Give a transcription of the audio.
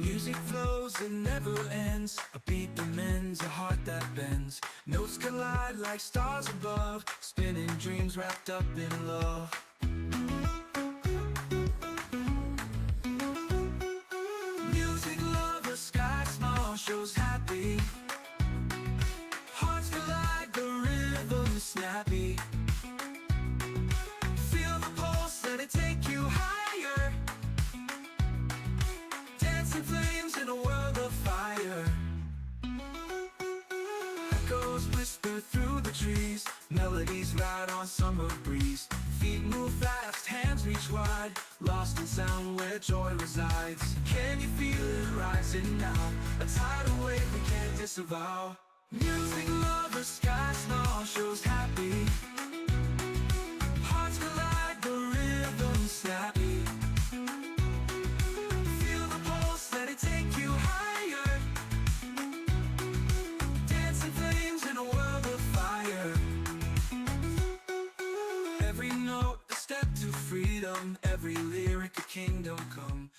Music flows, it never ends. A beat that mends, a heart that bends. Notes collide like stars above, spinning dreams wrapped up in love. Music lover, sky small, shows happy. Hearts collide, the rhythm is snappy. Feel the pulse, let it take you higher. Dancing flames in a world of fire. Echoes whisper through the trees, melodies ride on summer breeze. Feet move fast, hands reach wide, lost in sound where joy resides. Can you feel it rising now? A tidal wave we can't disavow. Music lover, sky small, shows happy. Hearts collide, the rhythm snappy. Feel the pulse, let it take you higher. Dancing flames in a world of fire. Every note a step to freedom, every lyric a kingdom come.